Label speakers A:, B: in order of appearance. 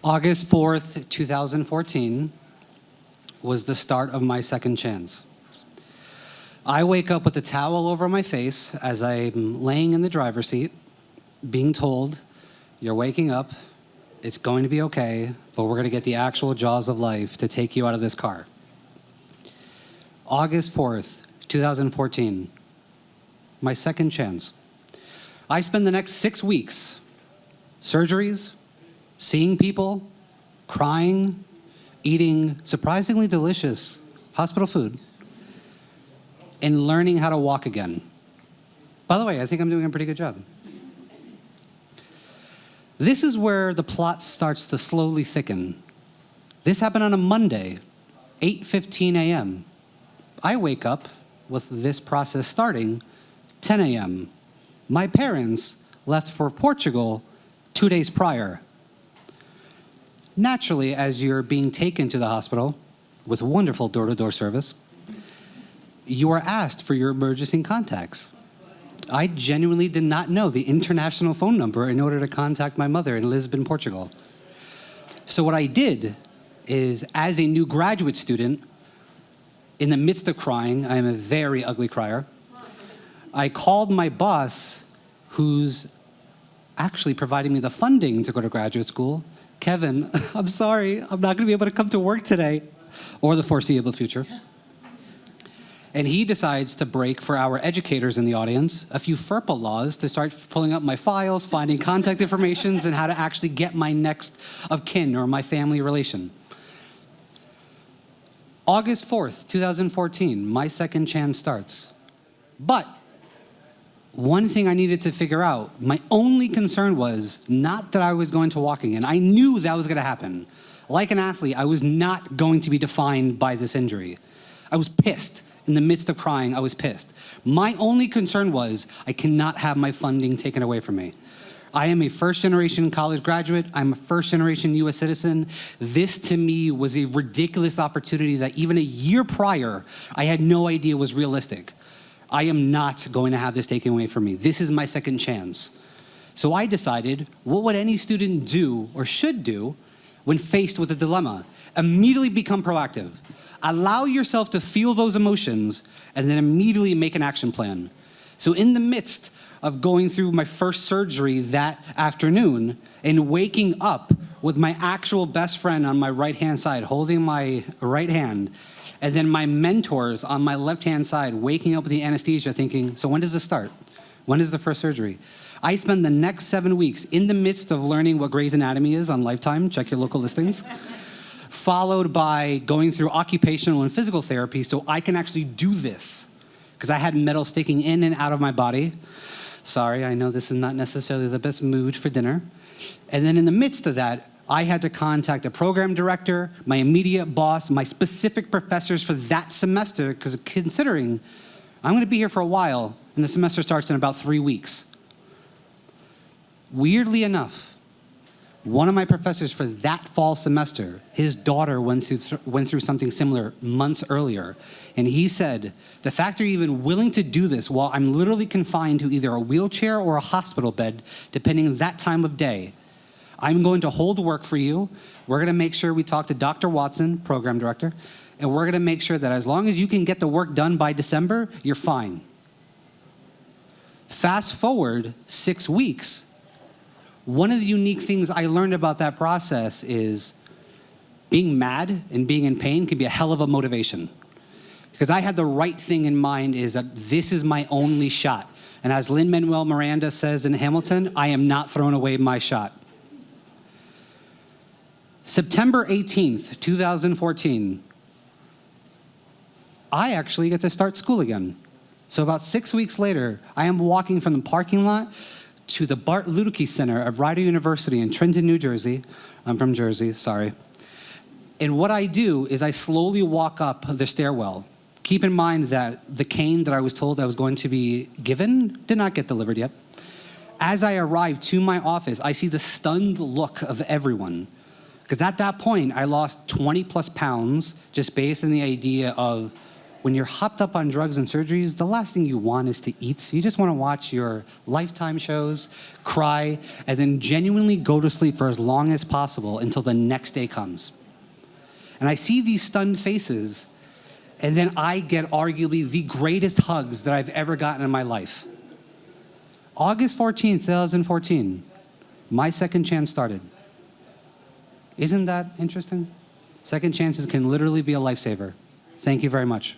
A: August 4th, 2014 was the start of my second chance. I wake up with a towel over my face as I'm laying in the driver's seat, being told, you're waking up, it's going to be okay, but we're going to get the actual jaws of life to take you out of this car. August 4th, 2014, my second chance. I spend the next 6 weeks, surgeries, seeing people, crying, eating surprisingly delicious hospital food, and learning how to walk again. By the way, I think I'm doing a pretty good job. This is where the plot starts to slowly thicken. This happened on a Monday, 8:15 a.m. I wake up with this process starting 10 a.m. My parents left for Portugal 2 days prior. Naturally, as you're being taken to the hospital with wonderful door-to-door service, you are asked for your emergency contacts. I genuinely did not know the international phone number in order to contact my mother in Lisbon, Portugal. So what I did is, as a new graduate student, in the midst of crying, I am a very ugly crier, I called my boss, who's actually providing me the funding to go to graduate school. Kevin, I'm sorry, I'm not gonna be able to come to work today or the foreseeable future. And he decides to break, for our educators in the audience, a few FERPA laws to start pulling up my files, finding contact informations, and how to actually get my next of kin or my family relation. August 4th, 2014, my second chance starts. But one thing I needed to figure out, my only concern was not that I was going to walk again. I knew that was going to happen. Like an athlete, I was not going to be defined by this injury. I was pissed. In the midst of crying, I was pissed. My only concern was I cannot have my funding taken away from me. I am a first-generation college graduate. I'm a first-generation U.S. citizen. This, to me, was a ridiculous opportunity that even a year prior, I had no idea was realistic. I am not going to have this taken away from me. This is my second chance. So I decided, what would any student do or should do when faced with a dilemma? Immediately become proactive. Allow yourself to feel those emotions and then immediately make an action plan. So in the midst of going through my first surgery that afternoon and waking up with my actual best friend on my right-hand side, holding my right hand, and then my mentors on my left-hand side, waking up with the anesthesia thinking, so when does this start? When is the first surgery? I spend the next 7 weeks in the midst of learning what Grey's Anatomy is on Lifetime, check your local listings, followed by going through occupational and physical therapy so I can actually do this. Because I had metal sticking in and out of my body. Sorry, I know this is not necessarily the best mood for dinner. And then in the midst of that, I had to contact a program director, my immediate boss, my specific professors for that semester, because considering I'm going to be here for a while, and the semester starts in about 3 weeks. Weirdly enough, one of my professors for that fall semester, his daughter went through something similar months earlier, and he said, the fact you're even willing to do this while I'm literally confined to either a wheelchair or a hospital bed, depending on that time of day, I'm going to hold work for you. We're going to make sure we talk to Dr. Watson, program director, and we're going to make sure that as long as you can get the work done by December, you're fine. Fast forward 6 weeks. One of the unique things I learned about that process is being mad and being in pain can be a hell of a motivation. Because I had the right thing in mind, is that this is my only shot. And as Lin-Manuel Miranda says in Hamilton, I am not throwing away my shot. September 18th, 2014, I actually get to start school again. So about 6 weeks later, I am walking from the parking lot to the Bart Luedeke Center of Rider University in Trenton, New Jersey. I'm from Jersey, sorry. And what I do is I slowly walk up the stairwell. Keep in mind that the cane that I was told I was going to be given did not get delivered yet. As I arrive to my office, I see the stunned look of everyone. Because at that point, I lost 20 plus pounds just based on the idea of when you're hopped up on drugs and surgeries, the last thing you want is to eat. You just want to watch your Lifetime shows, cry, and then genuinely go to sleep for as long as possible until the next day comes. And I see these stunned faces, and then I get arguably the greatest hugs that I've ever gotten in my life. August 14th, 2014, my second chance started. Isn't that interesting? Second chances can literally be a lifesaver. Thank you very much.